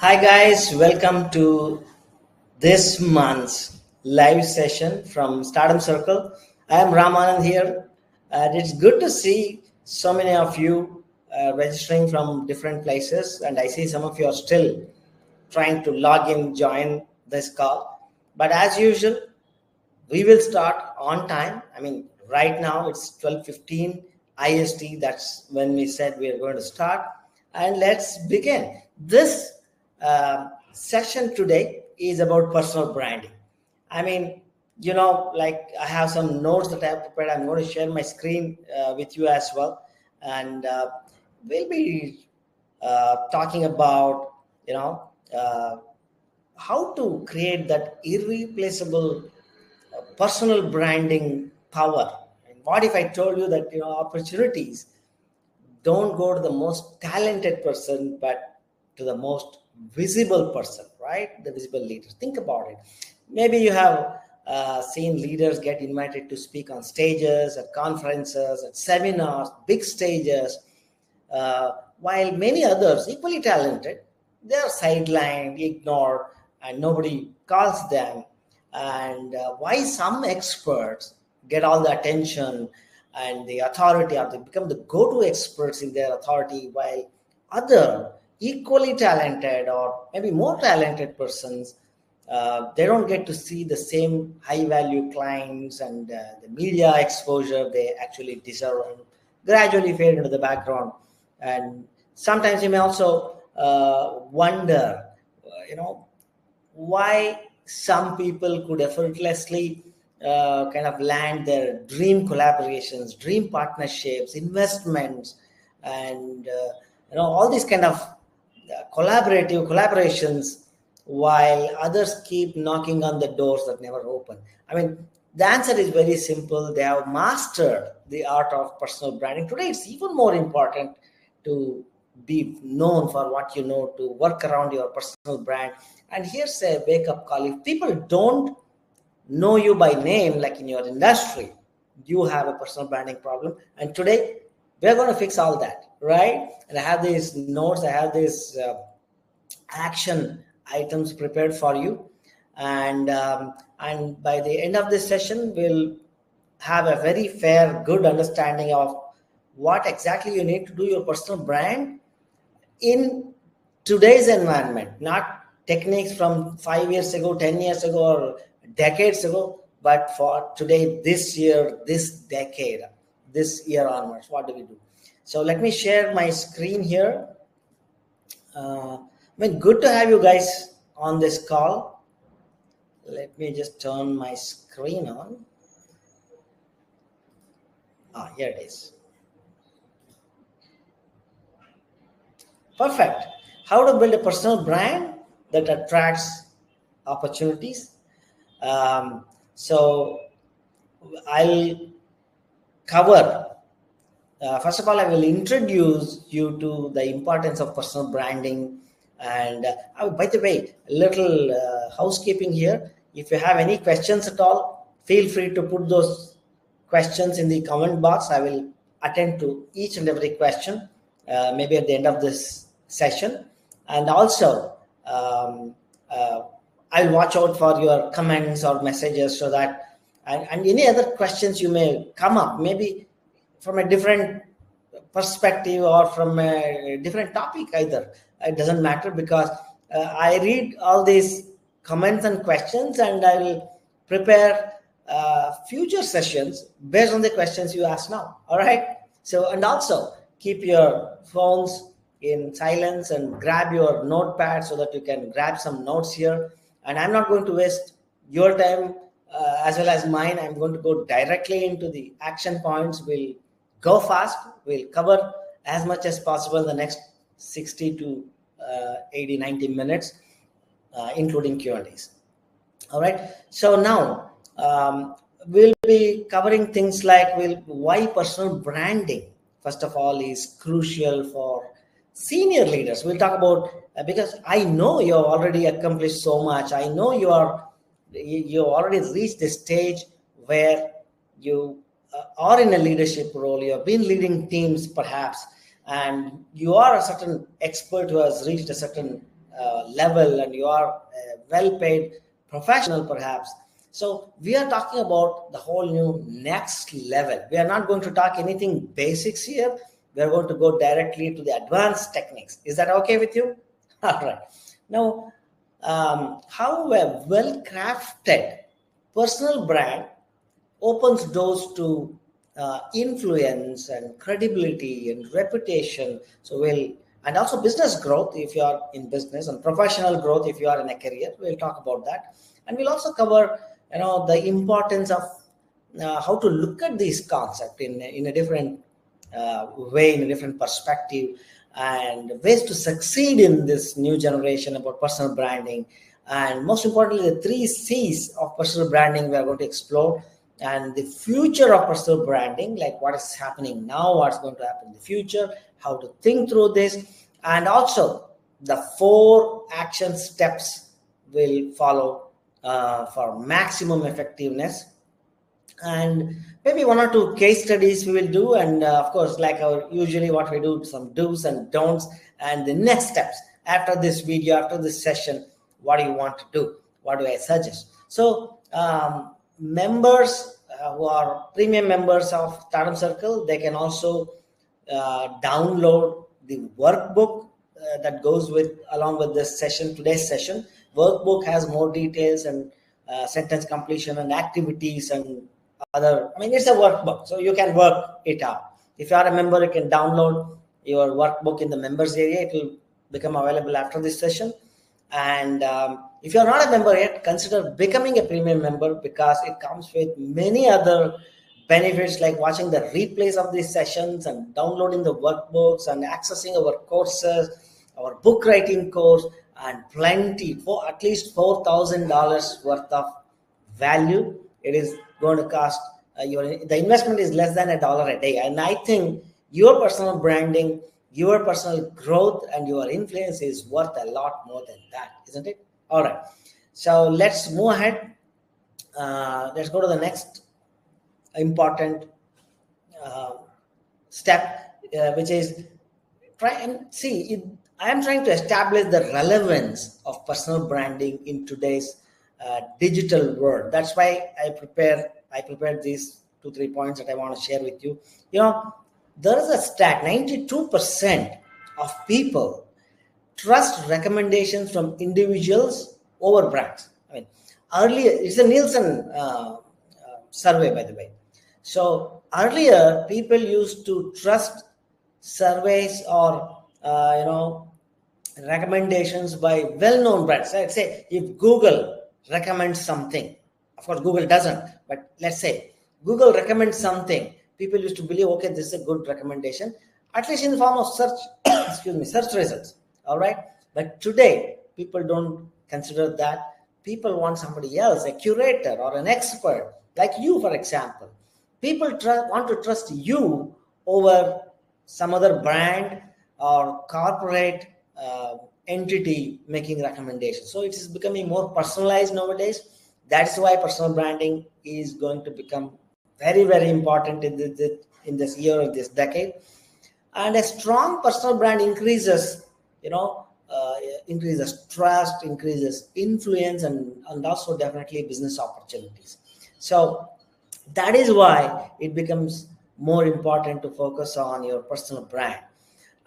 Hi guys, welcome to this month's live session from Stardom Circle. I am Raam Anand here, and it's good to see so many of you registering from different places. And I see some of you are still trying to log in, join this call. But as usual, we will start on time. I mean, right now it's 12:15 IST. That's when we said we are going to start. And let's begin. This session today is about personal branding. I mean, like I have some notes that I have prepared. I'm going to share my screen with you as well. And we'll be talking about, how to create that irreplaceable personal branding power. And what if I told you that opportunities don't go to the most talented person, but to the most visible person, right? The visible leader. Think about it. Maybe you have seen leaders get invited to speak on stages, at conferences, at seminars, big stages, while many others, equally talented, they are sidelined, ignored, and nobody calls them. And why some experts get all the attention and the authority, or they become the go-to experts in their authority, while other equally talented or maybe more talented persons, they don't get to see the same high value clients and the media exposure they actually deserve, and gradually fade into the background. And sometimes you may also wonder, why some people could effortlessly kind of land their dream collaborations, dream partnerships, investments, and all these kind of collaborations, while others keep knocking on the doors that never open. I mean, the answer is very simple. They have mastered the art of personal branding. Today, it's even more important to be known for what you know, to work around your personal brand. And here's a wake-up call. If people don't know you by name, like in your industry, you have a personal branding problem. And today, we're going to fix all that, right? And I have these notes, I have these action items prepared for you. And by the end of this session, we'll have a very fair, good understanding of what exactly you need to do your personal brand in today's environment, not techniques from 5 years ago, 10 years ago, or decades ago, but for today, this year, this decade, this year onwards. What do we do? So let me share my screen here. Good to have you guys on this call. Let me just turn my screen on. Here it is. Perfect. How to build a personal brand that attracts opportunities. So I'll cover, first of all, I will introduce you to the importance of personal branding. And by the way, a little housekeeping here. If you have any questions at all, feel free to put those questions in the comment box. I will attend to each and every question, maybe at the end of this session. And also, I'll watch out for your comments or messages, so that, and any other questions you may come up, maybe from a different perspective or from a different topic either. It doesn't matter, because I read all these comments and questions, and I will prepare future sessions based on the questions you ask now. All right. So, and also keep your phones in silence and grab your notepad so that you can grab some notes here. And I'm not going to waste your time as well as mine. I'm going to go directly into the action points. We'll go fast. We'll cover as much as possible in the next 60 to 80, 90 minutes, including Q&As. All right. So now we'll be covering things like why personal branding, first of all, is crucial for senior leaders. We'll talk about, because I know you have already accomplished so much. I know you already reached the stage where you are in a leadership role. You have been leading teams perhaps, and you are a certain expert who has reached a certain level and you are a well-paid professional perhaps. So we are talking about the whole new next level. We are not going to talk anything basics here. We are going to go directly to the advanced techniques. Is that okay with you? All right. Now, how a well-crafted personal brand opens doors to influence and credibility and reputation. And also business growth if you are in business, and professional growth if you are in a career. We'll talk about that, and we'll also cover the importance of how to look at this concept in a different way, in a different perspective, and ways to succeed in this new generation about personal branding. And most importantly, the 3 C's of personal branding we are going to explore, and the future of personal branding, like what is happening now, what's going to happen in the future, how to think through this, and also the 4 action steps will follow for maximum effectiveness. And maybe 1 or 2 case studies we will do, and of course, like usually what we do, some do's and don'ts, and the next steps after this video, after this session. What do you want to do? What do I suggest? So members who are premium members of Stardom Circle, they can also download the workbook that goes along with this session, today's session. Workbook has more details and sentence completion and activities and it's a workbook, so you can work it out. If you are a member, you can download your workbook in the members area. It will become available after this session. And if you are not a member yet, consider becoming a premium member, because it comes with many other benefits, like watching the replays of these sessions and downloading the workbooks and accessing our courses, our book writing course, and plenty, for at least $4,000 worth of value. It is going to cost the investment is less than $1 a day. And I think your personal branding, your personal growth, and your influence is worth a lot more than that, isn't it? All right. So let's move ahead. Let's go to the next important step, which is try and see. I am trying to establish the relevance of personal branding in today's digital world. That's why I prepared these 2-3 points that I want to share with you. There is a stat: 92% of people trust recommendations from individuals over brands. Earlier, it's a Nielsen survey, by the way. So earlier, people used to trust surveys or recommendations by well-known brands. Let's say if Google recommends something, of course Google doesn't, but let's say Google recommends something, people used to believe, okay, this is a good recommendation, at least in the form of search search results. All right. But today, people don't consider that. People want somebody else, a curator or an expert, like you, for example. People want to trust you over some other brand or corporate entity making recommendations. So it is becoming more personalized nowadays. That's why personal branding is going to become very, very important in this year or this decade. And a strong personal brand increases trust, increases influence, and also definitely business opportunities. So that is why it becomes more important to focus on your personal brand.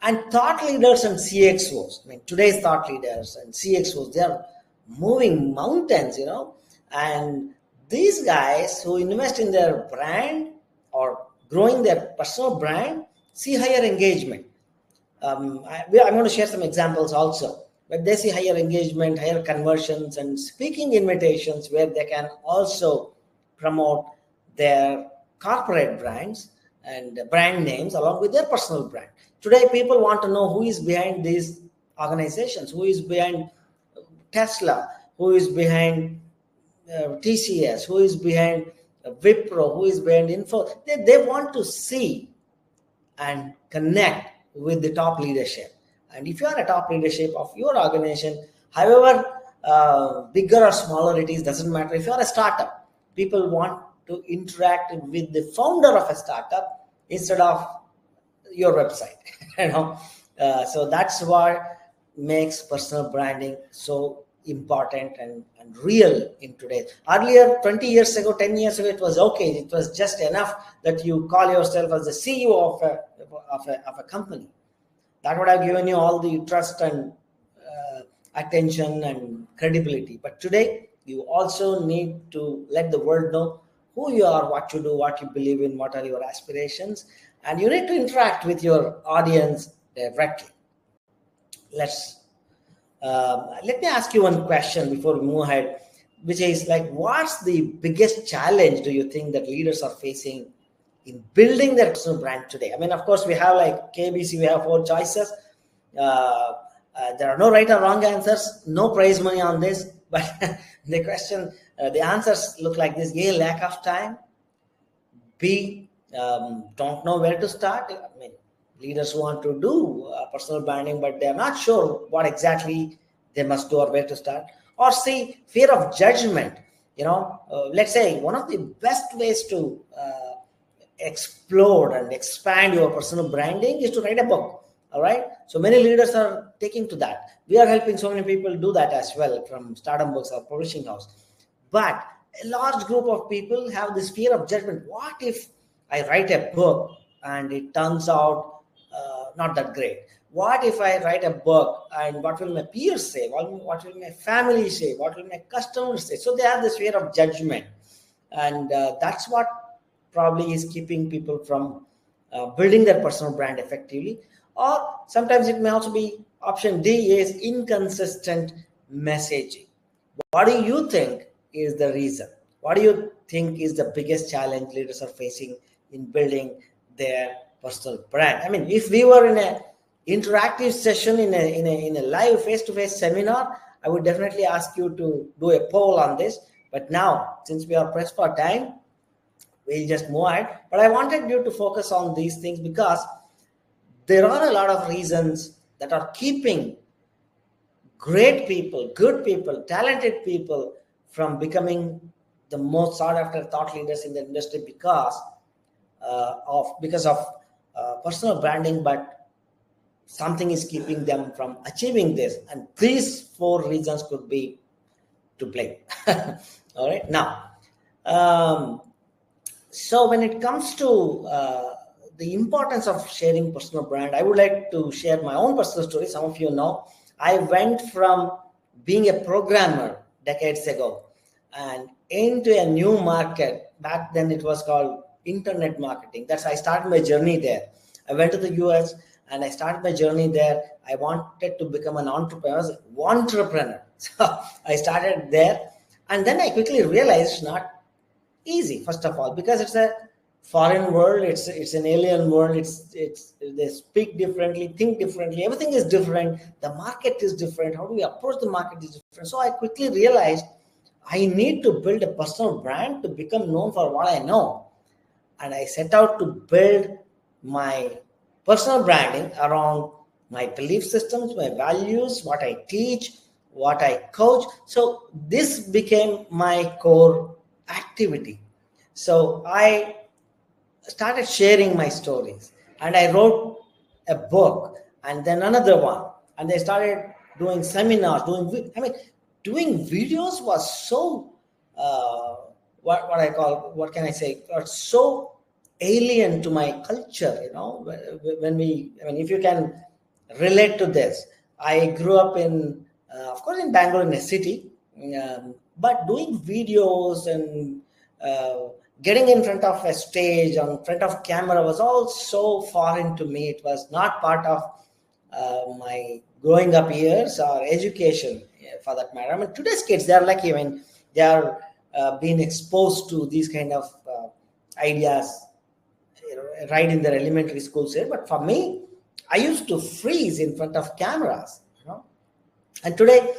And thought leaders and CXOs, today's thought leaders and CXOs, they are moving mountains, and these guys who invest in their brand or growing their personal brand see higher engagement. I'm going to share some examples also, but they see higher engagement, higher conversions, and speaking invitations where they can also promote their corporate brands and brand names along with their personal brand. Today, people want to know who is behind these organizations, who is behind Tesla, who is behind TCS, who is behind Wipro, who is behind Info. They want to see and connect with the top leadership. And if you are a top leadership of your organization, however bigger or smaller it is, doesn't matter. If you are a startup, people want to interact with the founder of a startup instead of your website. So that's why makes personal branding so important and real in today. Earlier, 20 years ago, 10 years ago, it was okay. It was just enough that you call yourself as the CEO of a company. That would have given you all the trust and attention and credibility. But today, you also need to let the world know who you are, what you do, what you believe in, what are your aspirations, and you need to interact with your audience directly. Let me ask you one question before we move ahead, which is like, what's the biggest challenge do you think that leaders are facing in building their personal brand today? I mean, of course, we have like KBC, we have 4 choices. There are no right or wrong answers, no prize money on this, but the question, the answers look like this: A, lack of time; B, don't know where to start. I mean, leaders want to do personal branding, but they're not sure what exactly they must do or where to start. Or C, fear of judgment. Let's say one of the best ways to explore and expand your personal branding is to write a book. All right. So many leaders are taking to that. We are helping so many people do that as well from Stardom Books, our publishing house. But a large group of people have this fear of judgment. What if I write a book and it turns out not that great? What if I write a book and what will my peers say? What will my family say? What will my customers say? So they have this fear of judgment. And that's what probably is keeping people from building their personal brand effectively. Or sometimes it may also be option D, is inconsistent messaging. What do you think is the reason? What do you think is the biggest challenge leaders are facing in building their personal brand? I mean, if we were in an interactive session in a live face-to-face seminar, I would definitely ask you to do a poll on this. But now, since we are pressed for time, we'll just move on. But I wanted you to focus on these things because there are a lot of reasons that are keeping great people, good people, talented people from becoming the most sought after thought leaders in the industry because of personal branding, but something is keeping them from achieving this. And these 4 reasons could be to blame. All right. Now, so when it comes to the importance of sharing personal brand, I would like to share my own personal story. Some of you know, I went from being a programmer decades ago and into a new market. Back then it was called internet marketing. That's how I started my journey there. I went to the US and I started my journey there. I wanted to become an entrepreneur. So I started there. And then I quickly realized it's not easy, first of all, because it's a foreign world, it's an alien world, they speak differently, think differently, everything is different, the market is different, how do we approach the market is different. So I quickly realized I need to build a personal brand to become known for what I know. And I set out to build my personal branding around my belief systems, my values, what I teach, what I coach. So this became my core activity. So I started sharing my stories and I wrote a book and then another one, and they started doing seminars, doing videos was so what can I say, so alien to my culture. If you can relate to this, I grew up in of course in Bangalore, in a city, but doing videos and getting in front of a stage, on front of camera was all so foreign to me. It was not part of my growing up years or education, for that matter. I mean, today's kids, they are lucky when they are being exposed to these kind of ideas right in their elementary schools here. But for me, I used to freeze in front of cameras, and today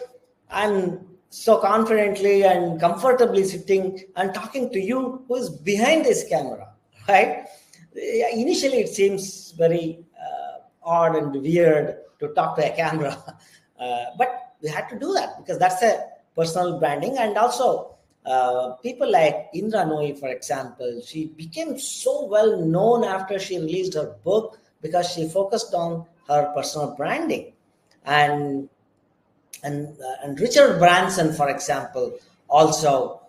I'm so confidently and comfortably sitting and talking to you who is behind this camera, right? Initially, it seems very odd and weird to talk to a camera, but we had to do that because that's a personal branding. And also, people like Indra Nooyi, for example, she became so well known after she released her book because she focused on her personal branding. and Richard Branson, for example, also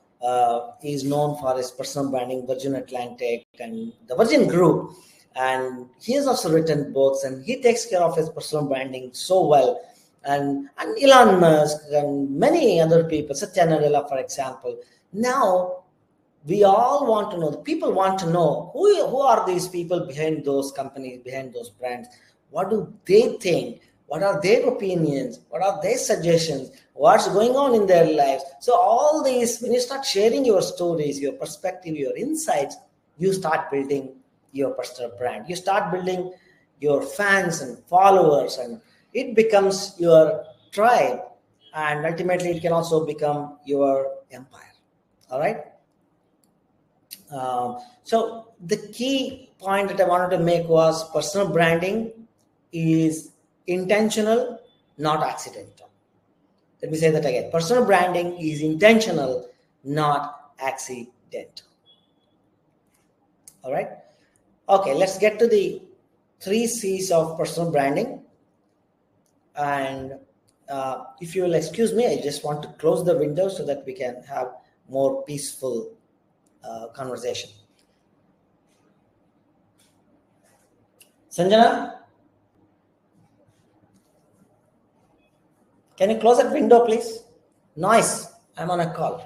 is known for his personal branding, Virgin Atlantic and the Virgin Group, and he has also written books, and he takes care of his personal branding so well. And Elon Musk and many other people, Satya Nadella, for example. Now we all want to know, the people want to know who are these people behind those companies, behind those brands. What do they think? What are their opinions? What are their suggestions? What's going on in their lives? So all these, when you start sharing your stories, your perspective, your insights, you start building your personal brand. You start building your fans and followers, and it becomes your tribe, and ultimately it can also become your empire. All right. So the key point that I wanted to make was personal branding is intentional, not accidental. Let me say that again. Personal branding is intentional, not accidental. All right. Okay, let's get to the 3 C's of personal branding. And if you will excuse me, I just want to close the window so that we can have more peaceful conversation. Sanjana, can you close that window, please? Noise. I'm on a call.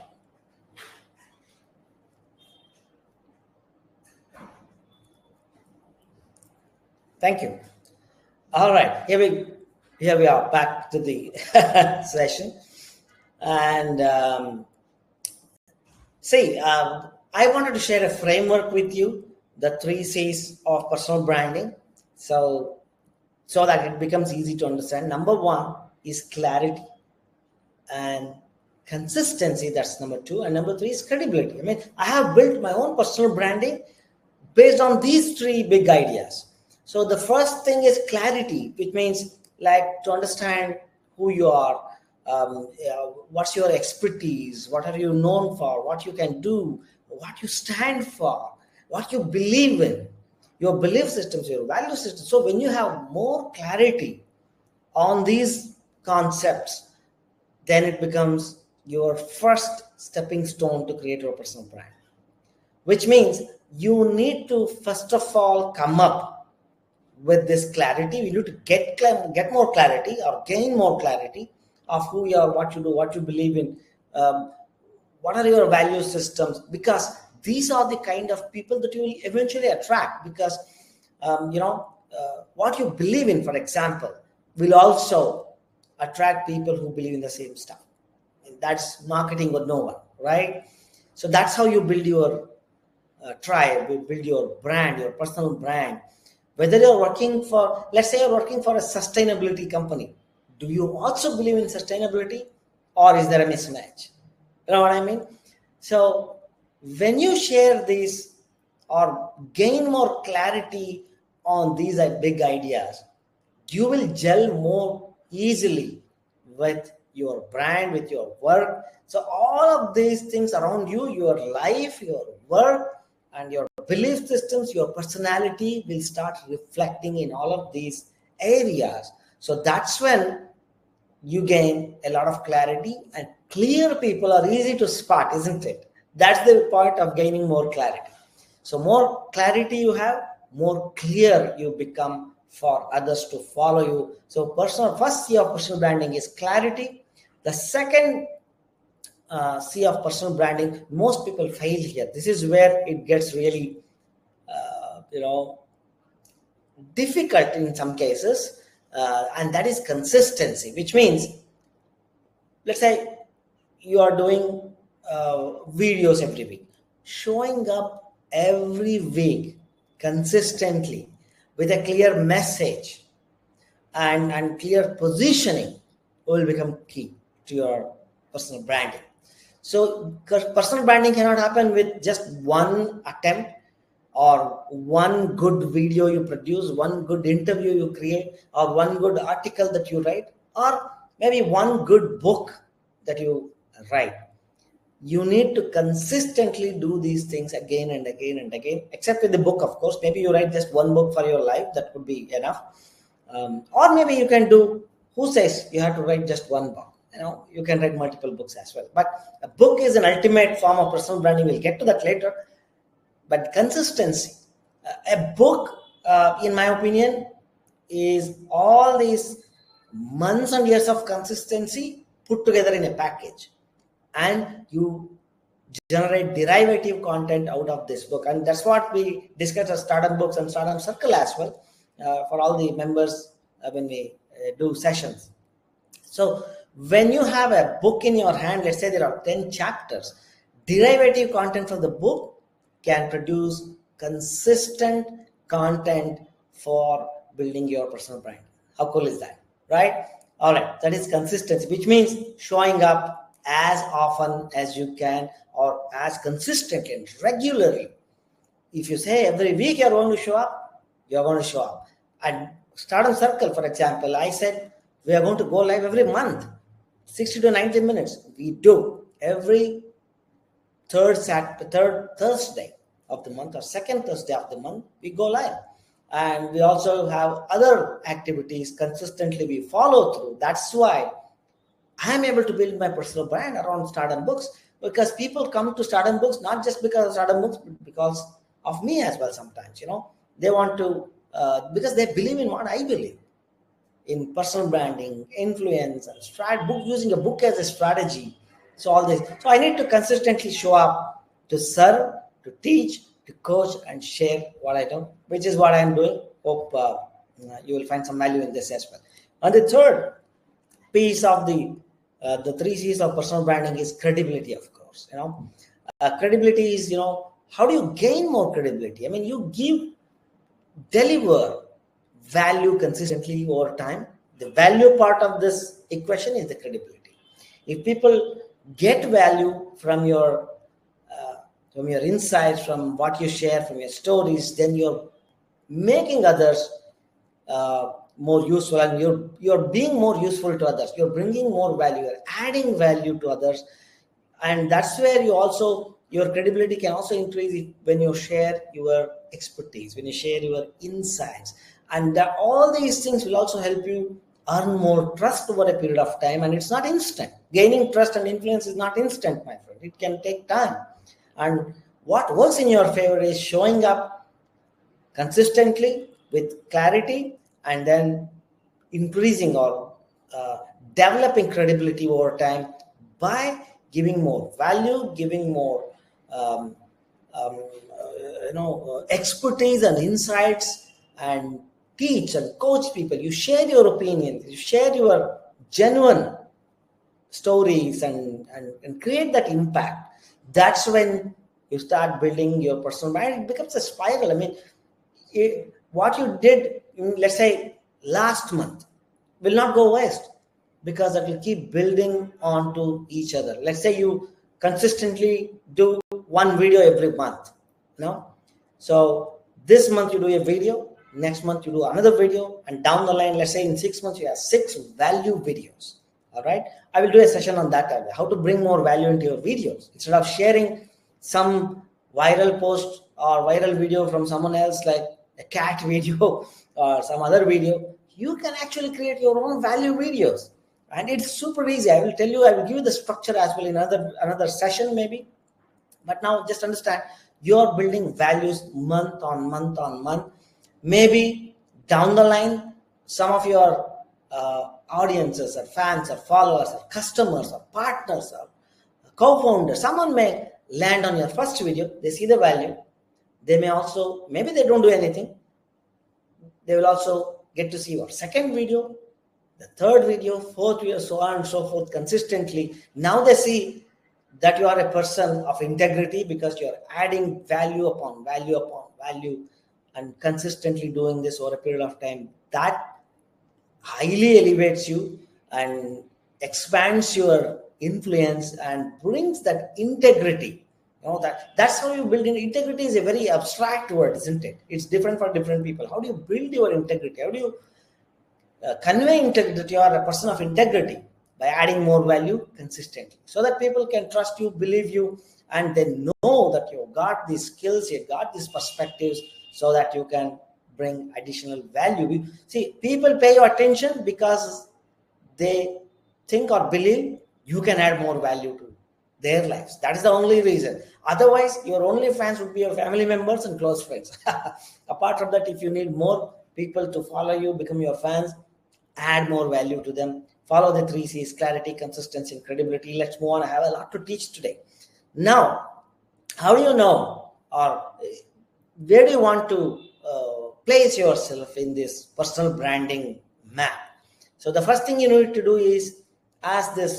Thank you. All right, here we are back to the session, and I wanted to share a framework with you, the 3 C's of personal branding, so that it becomes easy to understand. Number 1 is clarity and consistency. That's number 2, and number 3 is credibility. I mean, I have built my own personal branding based on these 3 big ideas. So the first thing is clarity, which means like to understand who you are, what's your expertise, what are you known for, what you can do, what you stand for, what you believe in, your belief systems, your value systems. So when you have more clarity on these concepts, then it becomes your first stepping stone to create your personal brand, which means you need to first of all come up with this clarity. You need to get more clarity or gain more clarity of who you are, what you do, what you believe in, what are your value systems, because these are the kind of people that you will eventually attract, because what you believe in, for example, will also attract people who believe in the same stuff. And that's marketing with no one, right? So that's how you build your tribe, you build your brand, your personal brand. Whether you're working for, let's say you're working for a sustainability company, do you also believe in sustainability, or is there a mismatch? You know what I mean? So when you share these or gain more clarity on these big ideas, you will gel more easily with your brand, with your work. So all of these things around you, your life, your work, and your belief systems, your personality will start reflecting in all of these areas. So that's when you gain a lot of clarity, and clear people are easy to spot, isn't it? That's the point of gaining more clarity. So more clarity you have, more clear you become for others to follow you. So first C of personal branding is clarity. The second C of personal branding, most people fail here. This is where it gets really, difficult in some cases, and that is consistency, which means, let's say you are doing videos every week, showing up every week consistently with a clear message and clear positioning will become key to your personal branding. So personal branding cannot happen with just one attempt or one good video you produce, one good interview you create, or one good article that you write, or maybe one good book that you write. You need to consistently do these things again and again and again, except with the book, of course. Maybe you write just one book for your life, that would be enough. Or maybe you can do Who says you have to write just one book? You can write multiple books as well. But a book is an ultimate form of personal branding. We'll get to that later. But consistency, a book, in my opinion, is all these months and years of consistency put together in a package, and you generate derivative content out of this book. And that's what we discuss at Stardom Books and Stardom Circle as well, for all the members when we do sessions. So when you have a book in your hand, let's say there are 10 chapters, derivative content from the book can produce consistent content for building your personal brand. How cool is that, right? All right, that is consistency, which means showing up as often as you can, or as consistently and regularly. If you say every week you're going to show up, you're going to show up. And Stardom Circle, for example, I said we are going to go live every month, 60 to 90 minutes. We do every third Thursday of the month, or second Thursday of the month, we go live. And we also have other activities consistently we follow through. That's why I'm able to build my personal brand around Stardom Books, because people come to Stardom Books not just because of Stardom Books, but because of me as well. Sometimes, they want to, because they believe in what I believe in personal branding, influence, and using a book as a strategy. So all this. So I need to consistently show up to serve, to teach, to coach, and share what I do, which is what I'm doing. Hope you will find some value in this as well. And the third piece of the 3 C's of personal branding is credibility, of course. Credibility is, how do you gain more credibility? I mean, you deliver value consistently over time. The value part of this equation is the credibility. If people get value from your insights, from what you share, from your stories, then you're making others more useful, and you're being more useful to others. You're bringing more value, you're adding value to others. And that's where your credibility can also increase when you share your expertise, when you share your insights. And all these things will also help you earn more trust over a period of time. And it's not instant. Gaining trust and influence is not instant, my friend. It can take time. And what works in your favor is showing up consistently with clarity, and then increasing or developing credibility over time by giving more value, giving more expertise and insights, and teach and coach people. You share your opinions, you share your genuine stories, and create that impact. That's when you start building your personal brand. It becomes a spiral. I mean, what you did, let's say, last month will not go waste, because it will keep building onto each other. Let's say you consistently do one video every month. So this month you do a video, next month you do another video, and down the line, let's say in 6 months, you have 6 value videos. All right. I will do a session on that, how to bring more value into your videos. Instead of sharing some viral post or viral video from someone else, like a cat video or some other video, you can actually create your own value videos. And it's super easy. I will tell you, I will give you the structure as well in another session maybe. But now just understand, you're building values month on month on month. Maybe down the line, some of your audiences or fans or followers or customers or partners or co-founders, someone may land on your first video, they see the value. They may also, maybe they don't do anything. They will also get to see your second video, the third video, fourth video, so on and so forth, consistently. Now they see that you are a person of integrity, because you are adding value upon value upon value, and consistently doing this over a period of time. That highly elevates you and expands your influence and brings that integrity. That's how you build. Integrity is a very abstract word, isn't it? It's different for different people. How do you build your integrity? How do you convey integrity that you are a person of integrity? By adding more value consistently, so that people can trust you, believe you, and they know that you've got these skills, you've got these perspectives, so that you can bring additional value. See, people pay you attention because they think or believe you can add more value to their lives. That is the only reason. Otherwise, your only fans would be your family members and close friends. Apart from that, if you need more people to follow you, become your fans, add more value to them. Follow the 3 C's: clarity, consistency, and credibility. Let's move on. I have a lot to teach today. Now, how do you know, or where do you want to place yourself in this personal branding map? So the first thing you need to do is ask this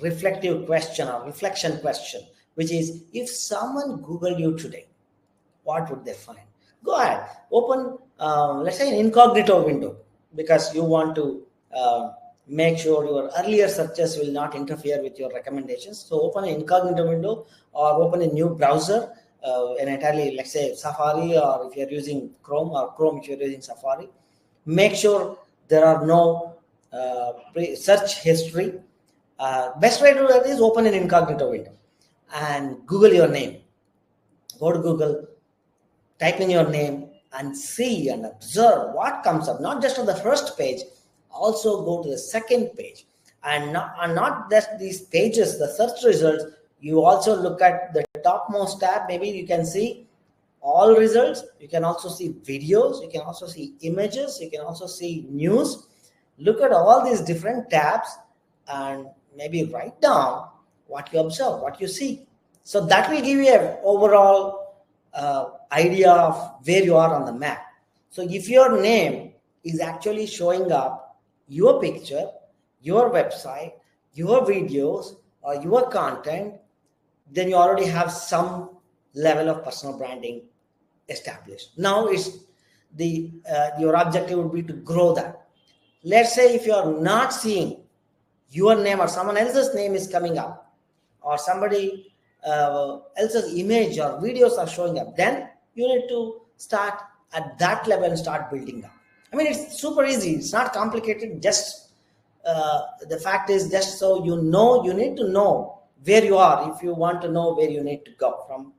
reflective question or reflection question, which is, if someone Googled you today, what would they find? Go ahead, open, let's say, an incognito window, because you want to make sure your earlier searches will not interfere with your recommendations. So open an incognito window or open a new browser, an entirely, let's say, Safari, or if you're using Chrome, or Chrome if you're using Safari. Make sure there are no search history. Best way to do that is open an incognito window and Google your name. Go to Google, type in your name, and see and observe what comes up. Not just on the first page, also go to the second page. And not just these pages, the search results, you also look at the topmost tab. Maybe you can see all results. You can also see videos. You can also see images. You can also see news. Look at all these different tabs and maybe write down what you observe, what you see. So that will give you an overall idea of where you are on the map. So if your name is actually showing up, your picture, your website, your videos, or your content, then you already have some level of personal branding established. Now it's your objective would be to grow that. Let's say if you are not seeing your name or someone else's name is coming up, or somebody else's image or videos are showing up, then you need to start at that level and start building up. I mean, it's super easy. It's not complicated. Just the fact is, just so you know, you need to know where you are if you want to know where you need to go from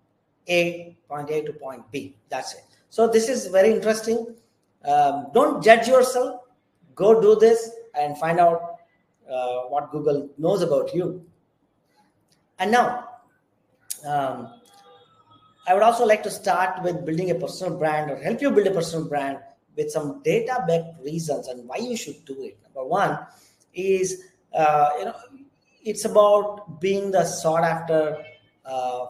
point A to point B. That's it. So this is very interesting. Don't judge yourself. Go do this and find out what Google knows about you. And now, I would also like to start with building a personal brand, or help you build a personal brand with some data-backed reasons and why you should do it. Number one is, it's about being the sought after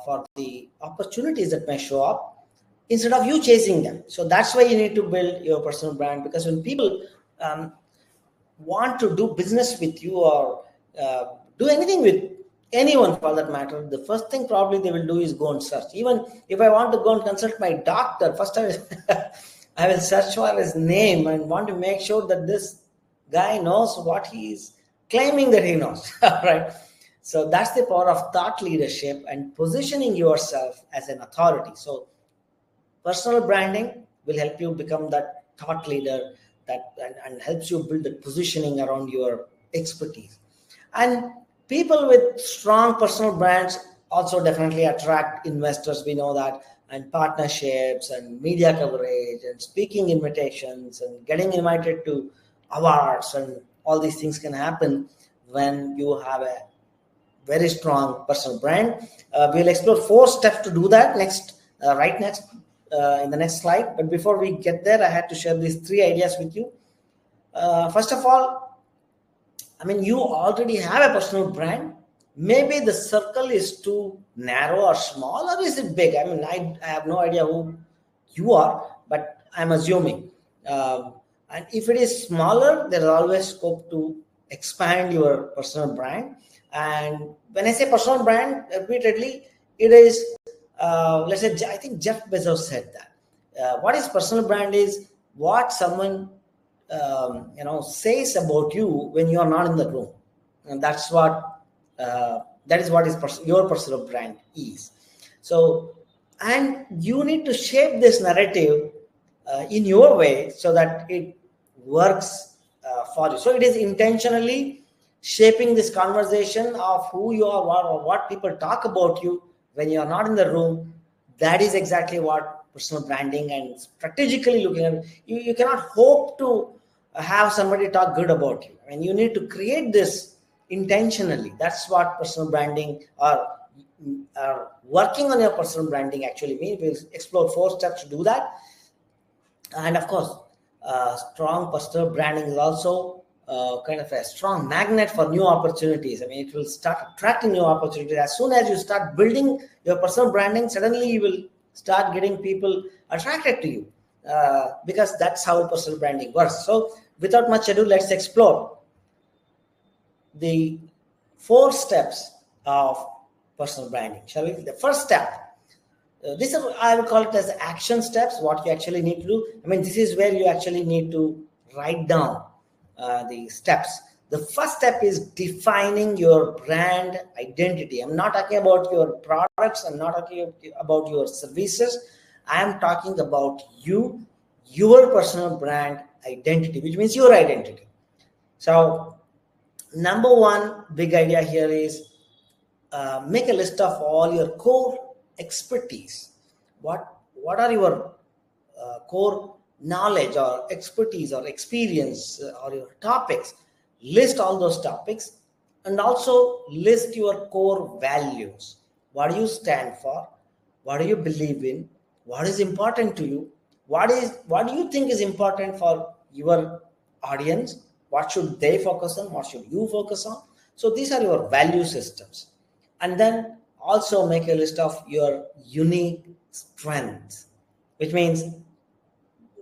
for the opportunities that may show up instead of you chasing them. So that's why you need to build your personal brand, because when people want to do business with you, or do anything with anyone for that matter, the first thing probably they will do is go and search. Even if I want to go and consult my doctor, first I will search for his name and want to make sure that this guy knows what he is claiming that he knows. Right? So that's the power of thought leadership and positioning yourself as an authority. So personal branding will help you become that thought leader, and helps you build the positioning around your expertise. And people with strong personal brands also definitely attract investors. We know that, and partnerships and media coverage and speaking invitations and getting invited to awards, and all these things can happen when you have a very strong personal brand. We'll explore 4 steps to do that in the next slide. But before we get there, I had to share these 3 ideas with you. First of all, I mean, you already have a personal brand. Maybe the circle is too narrow or small, or is it big? I mean, I have no idea who you are, but I'm assuming. And if it is smaller, there's always scope to expand your personal brand. And when I say personal brand, repeatedly, it is, let's say, I think Jeff Bezos said that. What is personal brand is what someone says about you when you are not in the room, and that is what your personal brand is. So, and you need to shape this narrative in your way so that it works for you. So it is intentionally shaping this conversation of who you are, or what people talk about you when you are not in the room. That is exactly what personal branding, and strategically looking at you cannot hope to have somebody talk good about you. I mean, you need to create this intentionally. That's what personal branding or working on your personal branding actually means. We'll explore 4 steps to do that. And of course, strong personal branding is also kind of a strong magnet for new opportunities. I mean, it will start attracting new opportunities. As soon as you start building your personal branding, suddenly you will start getting people attracted to you, because that's how personal branding works. So without much ado, let's explore the 4 steps of personal branding, shall we? The first step, this is, I will call it as action steps, what you actually need to do. I mean, this is where you actually need to write down the steps. The first step is defining your brand identity. I'm not talking about your products. I'm not talking about your services. I am talking about you, your personal brand identity, which means your identity. So number one big idea here is make a list of all your core expertise. What are your core knowledge or expertise or experience or your topics? List all those topics, and also list your core values. What do you stand for? What do you believe in? What is important to you? What do you think is important for your audience? What should they focus on? What should you focus on? So these are your value systems. And then also make a list of your unique strengths, which means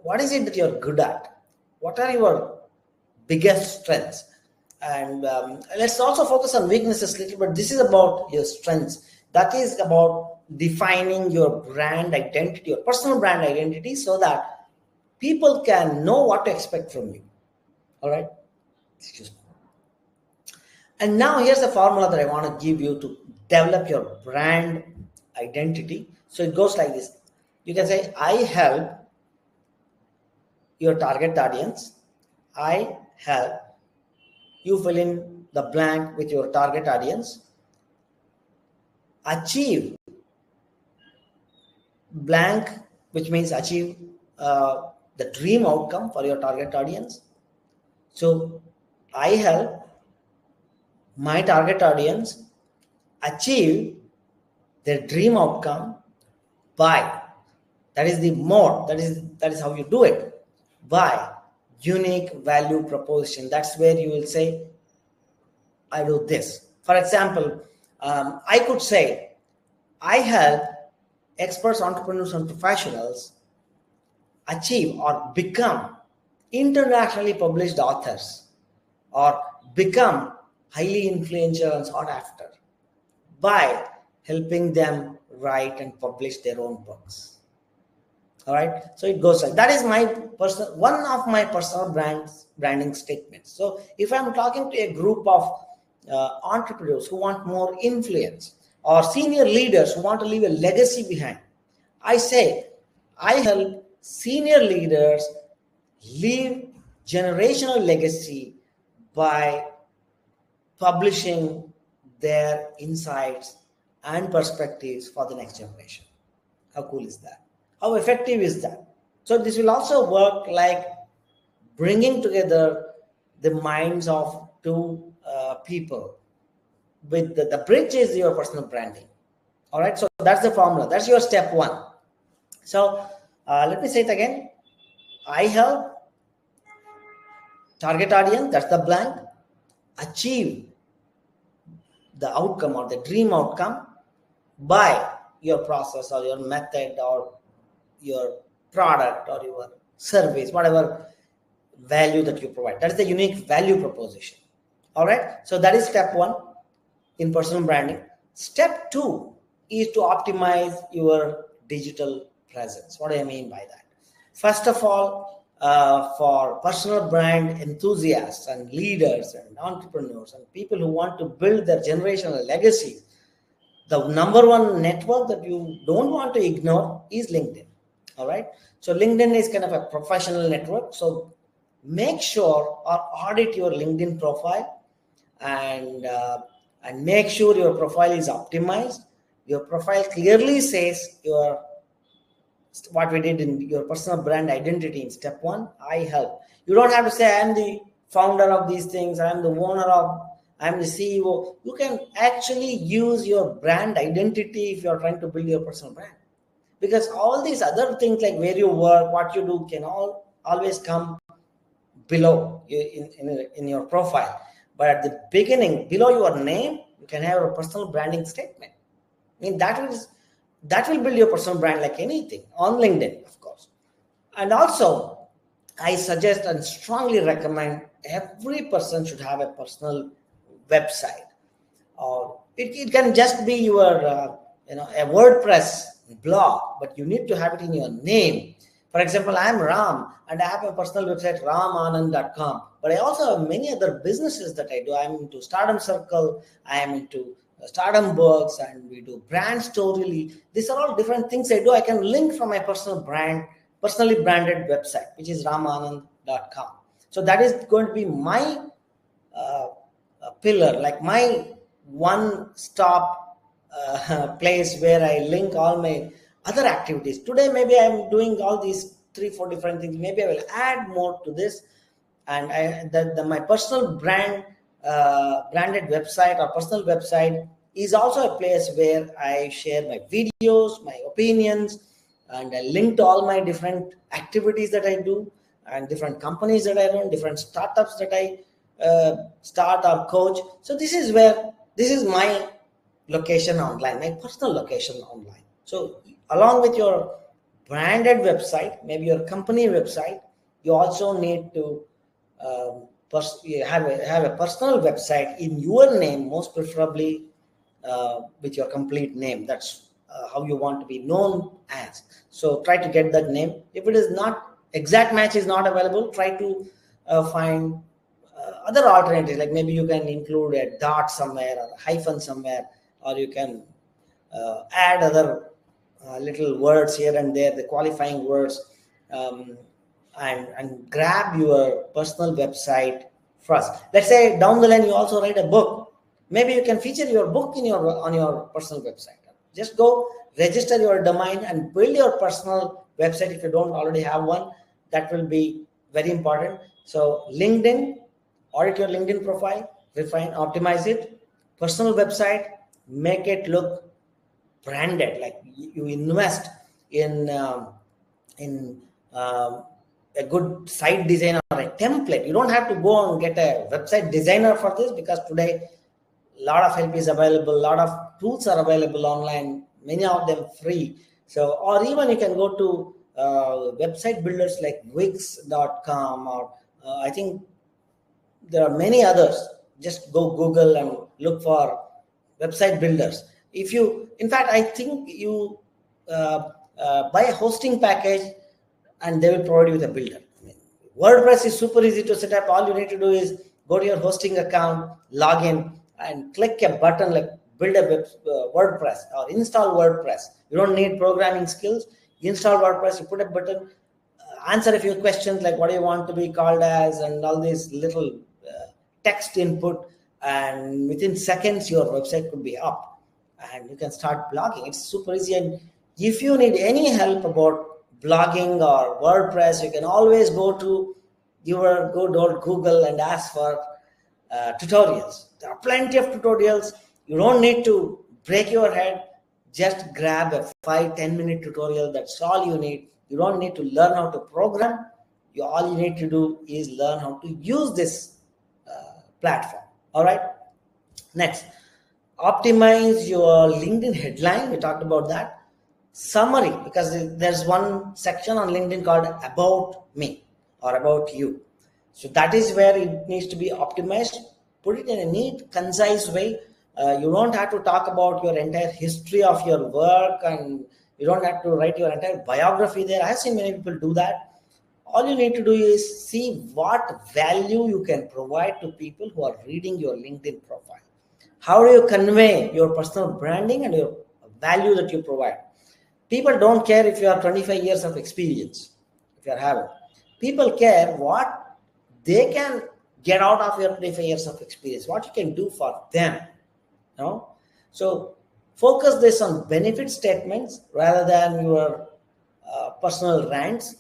what is it that you're good at? What are your biggest strengths? And let's also focus on weaknesses a little bit. This is about your strengths. That is about defining your brand identity, your personal brand identity, so that people can know what to expect from you. All right? Excuse me. And now here's the formula that I want to give you to develop your brand identity. So it goes like this. You can say, I help your target audience. I help you fill in the blank with your target audience. Achieve blank, which means achieve the dream outcome for your target audience. So I help my target audience achieve their dream outcome by, that is the mode, that is how you do it, by unique value proposition. That's where you will say, I do this. For example, I could say, I help experts, entrepreneurs, and professionals achieve or become internationally published authors, or become highly influential and sought after by helping them write and publish their own books. All right. So it goes like that. Is my personal, one of my personal branding statements. So if I'm talking to a group of entrepreneurs who want more influence, or senior leaders who want to leave a legacy behind, I say, I help senior leaders leave generational legacy by publishing their insights and perspectives for the next generation. How cool is that? How effective is that? So this will also work like bringing together the minds of two people. With the bridge is your personal branding. All right. So that's the formula. That's your step one. So let me say it again. I help target audience, that's the blank, achieve the outcome or the dream outcome by your process or your method or your product or your service, whatever value that you provide. That's the unique value proposition. All right. So that is step one in personal branding. Step two is to optimize your digital presence. What do I mean by that? First of all, for personal brand enthusiasts and leaders and entrepreneurs and people who want to build their generational legacy, the number one network that you don't want to ignore is LinkedIn. All right. So LinkedIn is kind of a professional network. So make sure or audit your LinkedIn profile and make sure your profile is optimized. Your profile clearly says what we did in your personal brand identity in step one, I help. You don't have to say, I'm the founder of these things, I'm the owner of, I'm the CEO. You can actually use your brand identity if you're trying to build your personal brand. Because all these other things like where you work, what you do can always come below in your profile. But at the beginning, below your name, you can have a personal branding statement. I mean, that will build your personal brand like anything on LinkedIn, of course. And also, I suggest and strongly recommend every person should have a personal website. Or it can just be your a WordPress blog, but you need to have it in your name. For example, I'm Ram and I have a personal website, raamanand.com, but I also have many other businesses that I do. I'm into Stardom Circle, I am into Stardom Books, and we do brand story. These are all different things I do. I can link from my personally branded website, which is raamanand.com. So that is going to be my pillar, like my one-stop place where I link all my other activities. Today, maybe I'm doing all these 3-4 different things. Maybe I will add more to this, and my personal branded website or personal website is also a place where I share my videos, my opinions, and I link to all my different activities that I do and different companies that I run, different startups that I start or coach. So this is my location online, my personal location online. So along with your branded website, maybe your company website, you also need to have a personal website in your name, most preferably with your complete name. That's how you want to be known as. So try to get that name. If it is not, exact match is not available, try to find other alternatives, like maybe you can include a dot somewhere or a hyphen somewhere, or you can add other little words here and there, the qualifying words, and grab your personal website first. Let's say down the line you also write a book. Maybe you can feature your book on your personal website. Just go register your domain and build your personal website if you don't already have one. That will be very important. So LinkedIn, audit your LinkedIn profile, refine, optimize it. Personal website, make it look branded, like you invest in a good site design or a template. You don't have to go and get a website designer for this, because today a lot of help is available, a lot of tools are available online, many of them free. So, or even you can go to website builders like wix.com, or I think there are many others. Just go Google and look for website builders. In fact, I think you buy a hosting package and they will provide you with a builder. I mean, WordPress is super easy to set up. All you need to do is go to your hosting account, log in, and click a button like build a WordPress or install WordPress. You don't need programming skills. You install WordPress, you put a button, answer a few questions like what do you want to be called as, and all these little text input, and within seconds your website could be up and you can start blogging. It's super easy. And if you need any help about blogging or WordPress, you can always go to Google and ask for tutorials. There are plenty of tutorials. You don't need to break your head. Just grab a 5-10 minute tutorial. That's all you need. You don't need to learn how to program. All you need to do is learn how to use this platform. All right. Next, optimize your LinkedIn headline. We talked about that. Summary, because there's one section on LinkedIn called About Me or About You. So that is where it needs to be optimized. Put it in a neat, concise way. You don't have to talk about your entire history of your work, and you don't have to write your entire biography there. I've seen many people do that. All you need to do is see what value you can provide to people who are reading your LinkedIn profile. How do you convey your personal branding and your value that you provide? People don't care if you have 25 years of experience, if you're having. People care what they can get out of your 25 years of experience, what you can do for them. So focus this on benefit statements rather than your personal rants.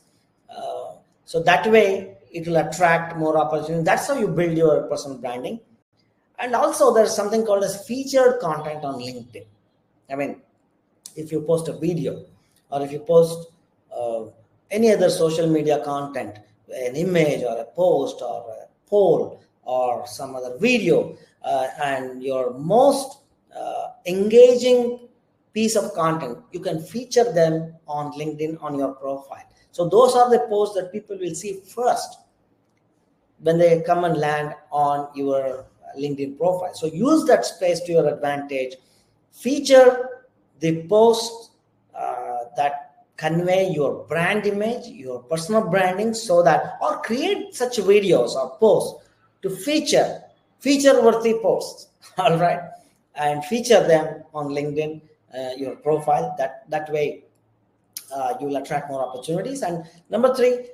So that way it will attract more opportunities. That's how you build your personal branding. And also there's something called as featured content on LinkedIn. I mean, if you post a video, or if you post uh, any other social media content, an image or a post or a poll or some other video, and your most engaging piece of content, you can feature them on LinkedIn on your profile. So those are the posts that people will see first when they come and land on your LinkedIn profile. So use that space to your advantage. Feature the posts that convey your brand image, your personal branding, so that, or create such videos or posts to feature worthy posts, all right, and feature them on LinkedIn, your profile. That way you will attract more opportunities. And number three,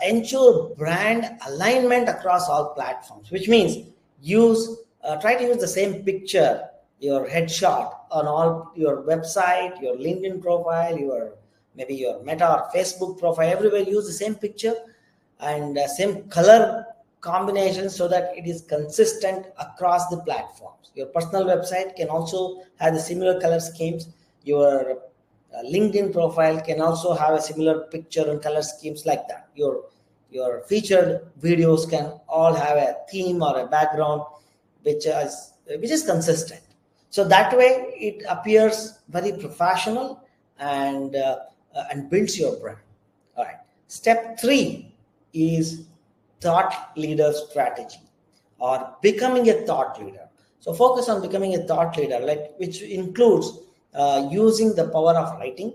ensure brand alignment across all platforms, which means try to use the same picture, your headshot, on all your website, your LinkedIn profile, maybe your Meta or Facebook profile. Everywhere use the same picture and same color combination, so that it is consistent across the platforms. Your personal website can also have the similar color schemes. Your LinkedIn profile can also have a similar picture and color schemes like that. Your featured videos can all have a theme or a background which is consistent. So that way it appears very professional and builds your brand. All right. Step 3 is thought leader strategy, or becoming a thought leader. So focus on becoming a thought leader, which includes using the power of writing.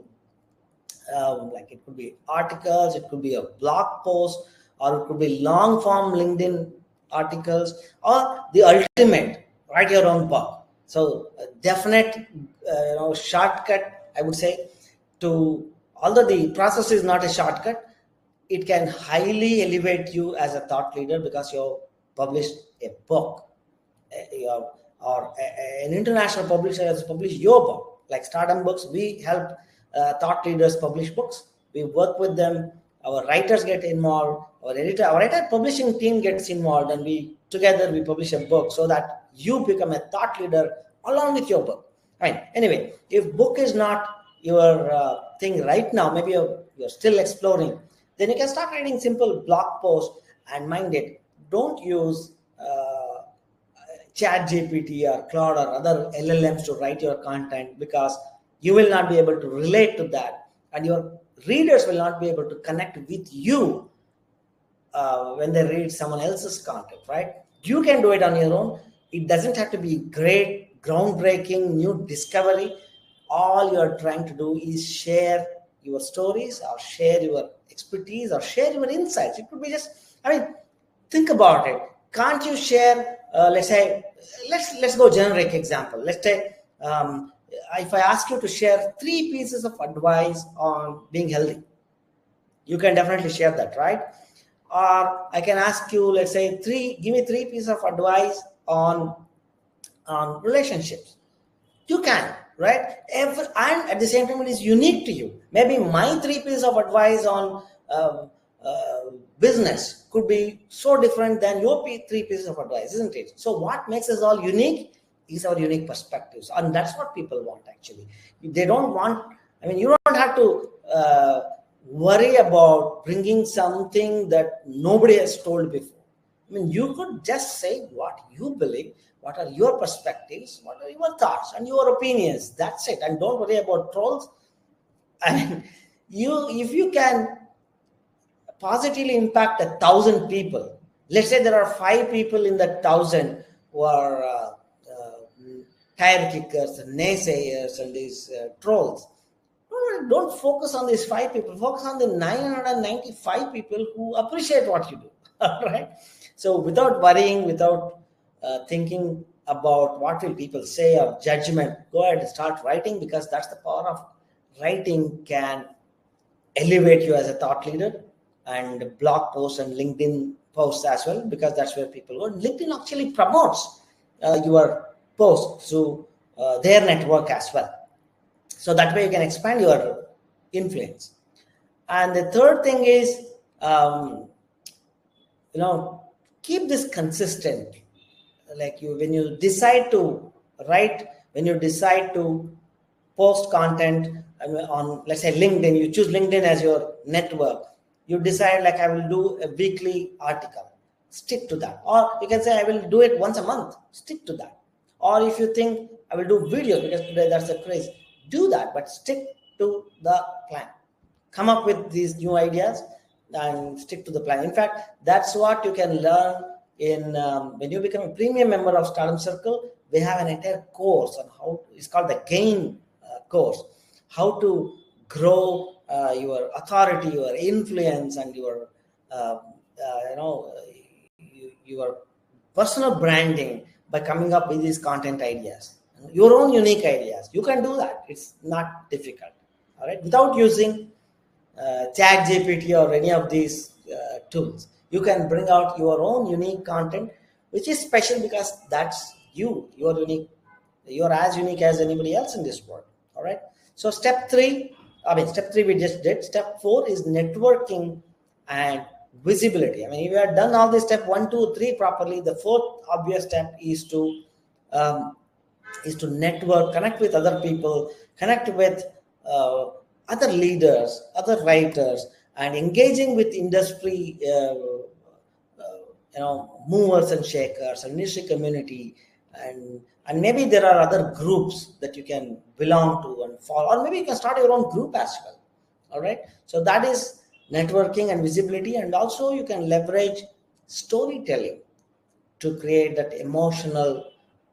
Like it could be articles, it could be a blog post, or it could be long form LinkedIn articles, or the ultimate, write your own book. So a definite shortcut, I would say, although the process is not a shortcut, it can highly elevate you as a thought leader, because you published a book, or an international publisher has published your book. Like Stardom Books, we help thought leaders publish books. We work with them. Our writers get involved. Our entire publishing team gets involved, and together we publish a book, so that you become a thought leader along with your book. Right. Anyway, if book is not your thing right now, maybe you're still exploring, then you can start writing simple blog posts and mind it. Don't use Chat GPT or Claude or other LLMs to write your content, because you will not be able to relate to that, and your readers will not be able to connect with you when they read someone else's content, right? You can do it on your own. It doesn't have to be great, groundbreaking, new discovery. All you're trying to do is share your stories, or share your expertise, or share your insights. It could be just, think about it. Can't you share, let's go generic example. Let's say, if I ask you to share 3 pieces of advice on being healthy, you can definitely share that, right? Or I can ask you, let's say, give me 3 pieces of advice on relationships. You can, right? And at the same time, it is unique to you. Maybe my 3 pieces of advice on business could be so different than your 3 pieces of advice, isn't it? So what makes us all unique is our unique perspectives, and that's what people want. Actually, they don't want, you don't have to worry about bringing something that nobody has told before. You could just say what you believe, what are your perspectives, what are your thoughts and your opinions. That's it. And don't worry about trolls. If you can positively impact 1,000 people, let's say there are 5 people in that 1,000 who are tire kickers and naysayers and these trolls. Don't focus on these 5 people. Focus on the 995 people who appreciate what you do. All right. So without worrying, without thinking about what will people say or judgment, go ahead and start writing, because that's the power of writing. Can elevate you as a thought leader, and blog posts and LinkedIn posts as well, because that's where people go. LinkedIn actually promotes your posts to their network as well. So that way you can expand your influence. And the third thing is keep this consistent. Like when you decide to write, when you decide to post content on, let's say, LinkedIn, you choose LinkedIn as your network. You decide, like, I will do a weekly article, stick to that. Or you can say, I will do it once a month, stick to that. Or if you think, I will do videos because today that's a craze, do that, but stick to the plan. Come up with these new ideas and stick to the plan. In fact, that's what you can learn in when you become a premium member of Stardom Circle. We have an entire course on how, it's called the Gain course, how to grow your authority, your influence, and your your personal branding by coming up with these content ideas, your own unique ideas. You can do that. It's not difficult. All right, without using Chat GPT or any of these tools, you can bring out your own unique content, which is special because that's you. You are unique. You are as unique as anybody else in this world. All right. So step three we just did. Step 4 is networking and visibility. I mean, if you have done all this step 1, 2, 3 properly, the fourth obvious step is to network, connect with other people, connect with other leaders, other writers, and engaging with industry movers and shakers and industry community, and maybe there are other groups that you can belong to and follow, or maybe you can start your own group as well. All right, so that is networking and visibility. And also you can leverage storytelling to create that emotional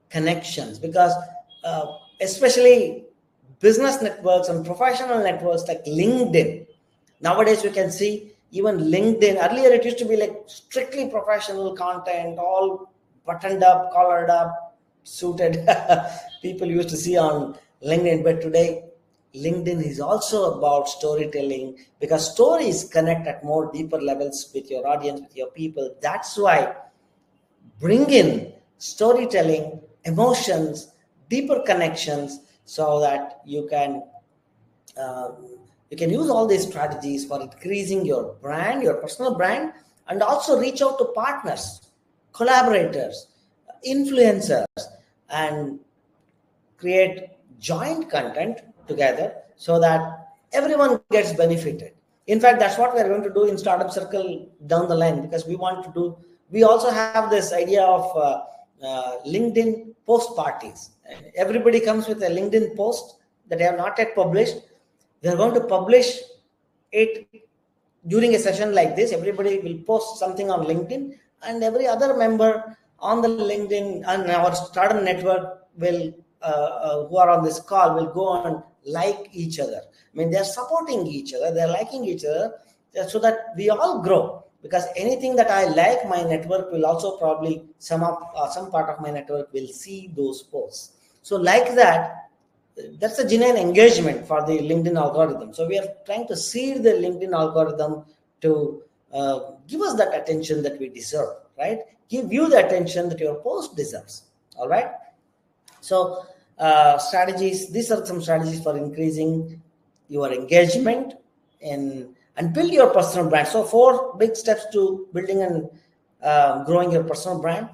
connections, because especially business networks and professional networks like LinkedIn, nowadays you can see, even LinkedIn, earlier it used to be like strictly professional content, all buttoned up, collared up, suited people used to see on LinkedIn. But today LinkedIn is also about storytelling, because stories connect at more deeper levels with your audience, with your people. That's why bring in storytelling, emotions, deeper connections, so that you can use all these strategies for increasing your brand, your personal brand, and also reach out to partners, collaborators, influencers, and create joint content together so that everyone gets benefited. In fact, that's what we're going to do in Stardom Circle down the line, because we also have this idea of LinkedIn post parties. Everybody comes with a LinkedIn post that they have not yet published. We are going to publish it during a session like this. Everybody will post something on LinkedIn, and every other member on the LinkedIn and our Stardom network will, who are on this call, will go and like each other. I mean, they're supporting each other, they're liking each other, so that we all grow. Because anything that I like, my network will also probably, some part of my network will see those posts. So like that, that's a genuine engagement for the LinkedIn algorithm. So we are trying to seed the LinkedIn algorithm to give us that attention that we deserve, right? Give you the attention that your post deserves. All right. So strategies, these are some strategies for increasing your engagement and build your personal brand. So 4 big steps to building and growing your personal brand.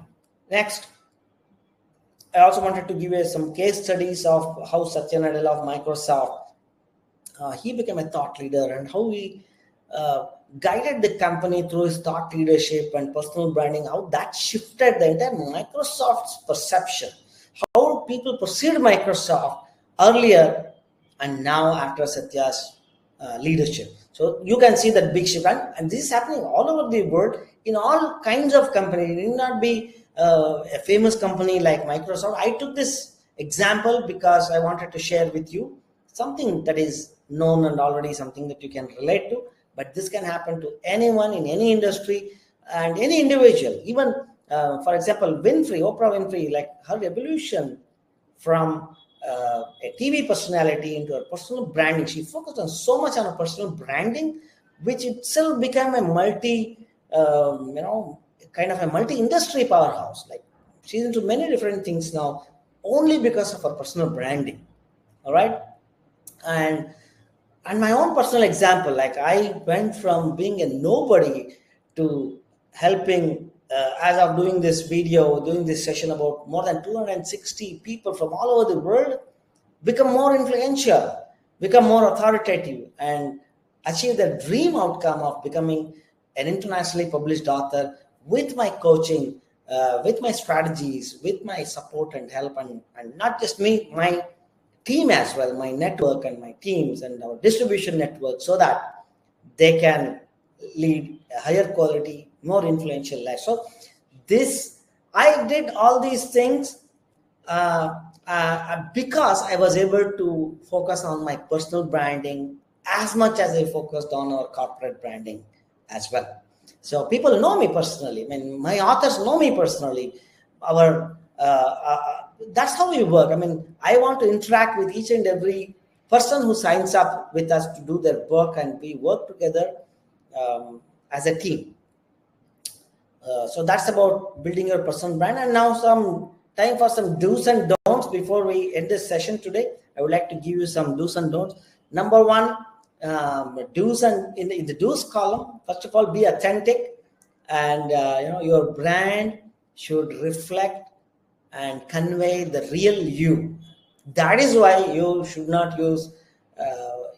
Next, I also wanted to give you some case studies of how Satya Nadella of Microsoft, he became a thought leader, and how he guided the company through his thought leadership and personal branding, how that shifted the entire Microsoft's perception, how people perceived Microsoft earlier and now after Satya's leadership. So you can see that big shift, and this is happening all over the world in all kinds of companies. It need not be a famous company like Microsoft. I took this example because I wanted to share with you something that is known and already something that you can relate to. But this can happen to anyone in any industry and any individual. Even, for example, Oprah Winfrey, like her evolution from a TV personality into her personal branding. She focused on so much on her personal branding, which itself became a kind of a multi-industry powerhouse. Like, she's into many different things now, only because of her personal branding. All right, and my own personal example, like I went from being a nobody to helping, as of doing this video, doing this session, about more than 260 people from all over the world become more influential, become more authoritative, and achieve the dream outcome of becoming an internationally published author with my coaching, with my strategies, with my support and help, and not just me, my team as well, my network and my teams and our distribution network, so that they can lead a higher quality, more influential life. So I did all these things because I was able to focus on my personal branding as much as I focused on our corporate branding as well. So people know me personally. I mean, my authors know me personally. That's how we work. I mean, I want to interact with each and every person who signs up with us to do their work, and we work together as a team. So that's about building your personal brand. And now some time for some do's and don'ts before we end this session today. I would like to give you some do's and don'ts. Number one, do's, and in the do's column, first of all, be authentic, and your brand should reflect and convey the real you. That is why you should not use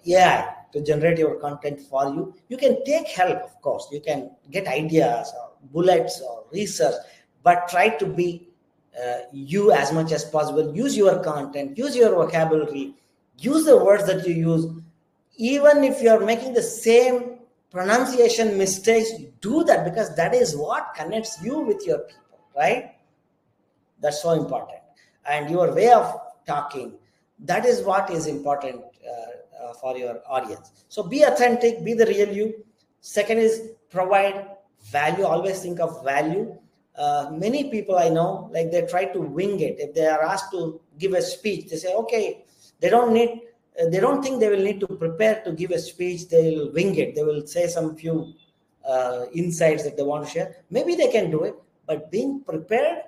AI to generate your content for you. You can take help, of course. You can get ideas or bullets or research, but try to be you as much as possible. Use your content, use your vocabulary, use the words that you use. Even if you're making the same pronunciation mistakes, do that, because that is what connects you with your people, right? That's so important. And your way of talking, that is what is important for your audience. So be authentic, be the real you. Second is provide value. Always think of value. Many people I know, like, they try to wing it. If they are asked to give a speech, they say, okay, they don't think they will need to prepare to give a speech. They will wing it. They will say some few insights that they want to share. Maybe they can do it, but being prepared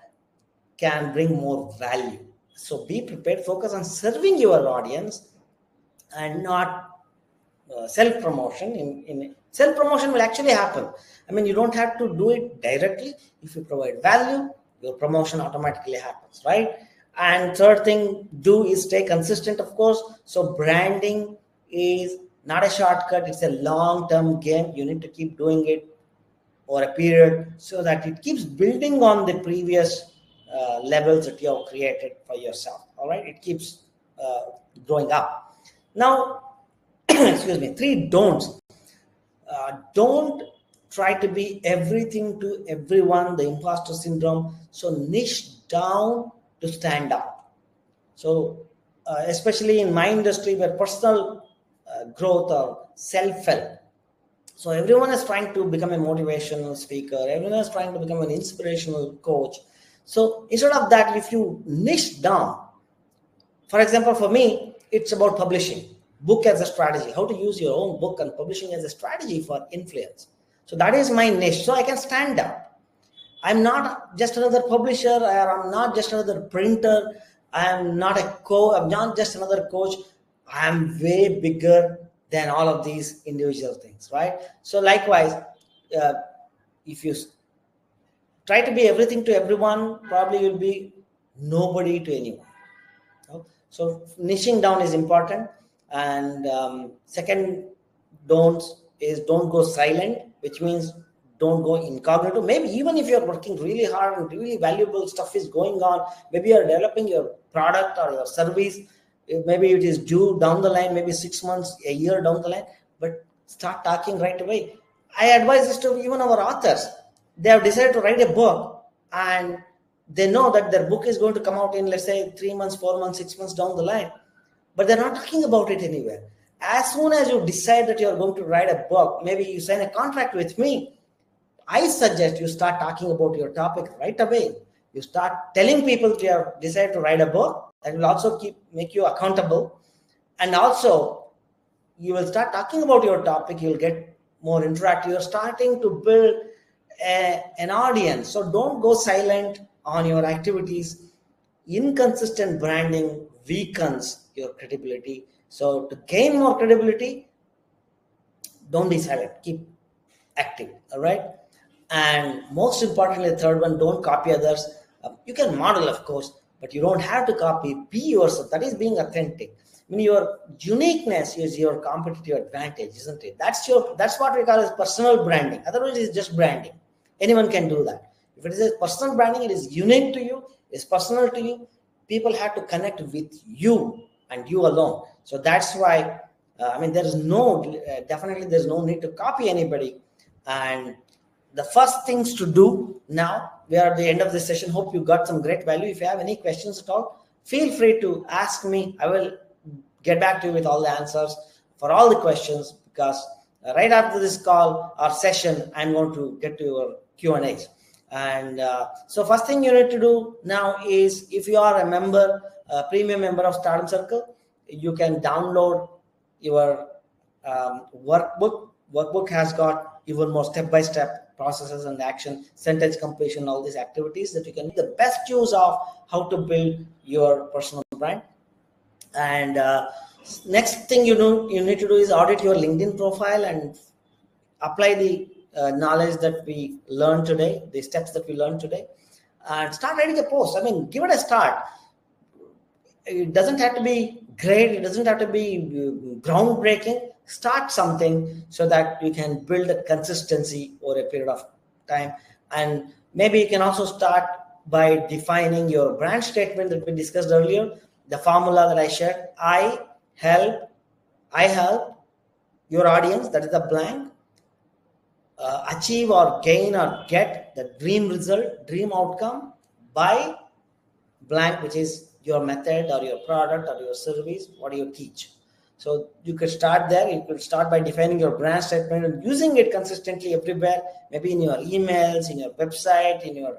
can bring more value. So be prepared, focus on serving your audience and not self-promotion. In self-promotion will actually happen. I mean, you don't have to do it directly. If you provide value, your promotion automatically happens, right? And third thing, do is stay consistent, of course. So branding is not a shortcut. It's a long-term game. You need to keep doing it over a period so that it keeps building on the previous levels that you have created for yourself. All right, it keeps growing up. Now, excuse me, 3 don'ts. Don't try to be everything to everyone, the imposter syndrome. So niche down to stand out. So especially in my industry, where personal growth or self-help. So everyone is trying to become a motivational speaker. Everyone is trying to become an inspirational coach. So instead of that, if you niche down, for example, for me, it's about publishing, book as a strategy, how to use your own book and publishing as a strategy for influence. So that is my niche. So I can stand out. I'm not just another publisher, or I'm not just another printer. I'm not just another coach. I'm way bigger than all of these individual things, right? So likewise, if you try to be everything to everyone, probably you'll be nobody to anyone. So niching down is important. And second don't go silent, which means don't go incognito. Maybe even if you're working really hard and really valuable stuff is going on, maybe you're developing your product or your service, maybe it is due down the line, maybe 6 months, a year down the line, but start talking right away. I advise this to even our authors. They have decided to write a book, and they know that their book is going to come out in, let's say, 3 months, 4 months, 6 months down the line, but they're not talking about it anywhere. As soon as you decide that you're going to write a book, maybe you sign a contract with me, I suggest you start talking about your topic right away. You start telling people you have decided to write a book. That will also make you accountable. And also, you will start talking about your topic. You'll get more interactive. You're starting to build an audience. So don't go silent on your activities. Inconsistent branding weakens your credibility. So to gain more credibility, don't be silent. Keep active. All right. And most importantly, the third one, don't copy others. You can model, of course, but you don't have to copy. Be yourself. That is being authentic. I mean, your uniqueness is your competitive advantage, isn't it? That's what we call as personal branding. Otherwise, it's just branding. Anyone can do that. If it is a personal branding, it is unique to you, it's personal to you. People have to connect with you and you alone. So that's why, there is definitely there's no need to copy anybody. And the first things to do now, we are at the end of this session. Hope you got some great value. If you have any questions at all, feel free to ask me. I will get back to you with all the answers for all the questions, because right after this call or session, I'm going to get to your Q&As. And so first thing you need to do now is, if you are a member, a premium member of Stardom Circle, you can download your workbook. Workbook has got even more step-by-step processes and action, sentence completion, all these activities that you can make the best use of how to build your personal brand. And next thing you need to do is audit your LinkedIn profile and apply the knowledge that we learned today, the steps that we learned today, and start writing a post. Give it a start. It doesn't have to be great. It doesn't have to be groundbreaking. Start something so that you can build a consistency over a period of time. And maybe you can also start by defining your brand statement that we discussed earlier, the formula that I shared. I help your audience, that is the blank, achieve or gain or get the dream result, dream outcome by blank, which is your method or your product or your service. What do you teach? So you could start there. You could start by defining your brand statement and using it consistently everywhere, maybe in your emails, in your website, in your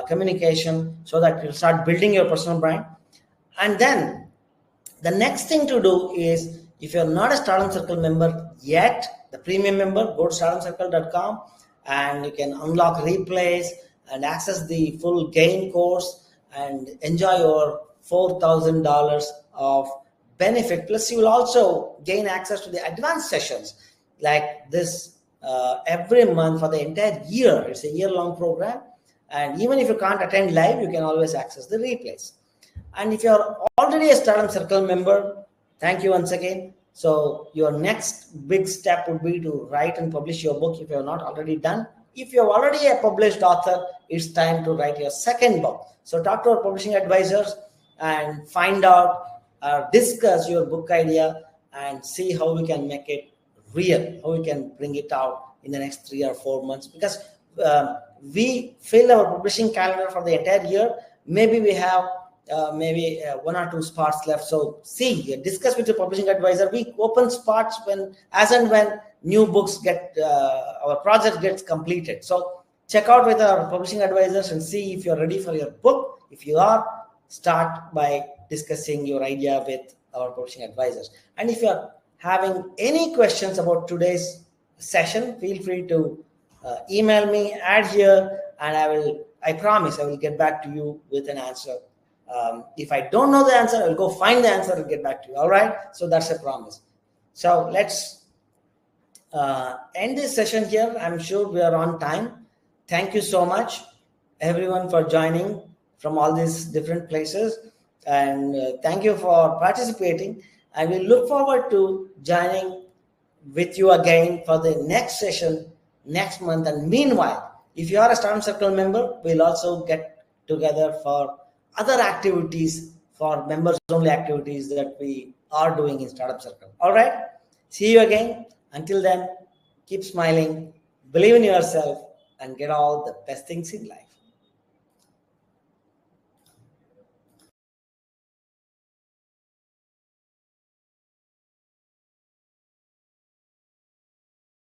communication, so that you'll start building your personal brand. And then the next thing to do is, if you're not a Stardom Circle member yet, the premium member, go to stardomcircle.com and you can unlock replays and access the full gain course and enjoy your $4,000 of benefit. Plus, you will also gain access to the advanced sessions like this every month for the entire year. It's a year-long program. And even if you can't attend live, you can always access the replays. And if you're already a Stardom Circle member, thank you once again. So your next big step would be to write and publish your book if you're not already done. If you're already a published author, it's time to write your second book. So talk to our publishing advisors and find out, discuss your book idea and see how we can make it real, how we can bring it out in the next 3 or 4 months. Because we fill our publishing calendar for the entire year. Maybe we have 1 or 2 spots left. So discuss with your publishing advisor. We open spots as and when new books our project gets completed. So check out with our publishing advisors and see if you're ready for your book. If you are, start by discussing your idea with our publishing advisors. And if you're having any questions about today's session, feel free to email me, add here, and I promise I will get back to you with an answer. If I don't know the answer, I will go find the answer and get back to you. All right. So that's a promise. So let's end this session here. I'm sure we are on time. Thank you so much, everyone, for joining from all these different places. And thank you for participating. I will look forward to joining with you again for the next session next month. And meanwhile, if you are a Stardom Circle member, we'll also get together for other activities, for members only activities that we are doing in Stardom Circle. All right. See you again. Until then, keep smiling, believe in yourself, and get all the best things in life.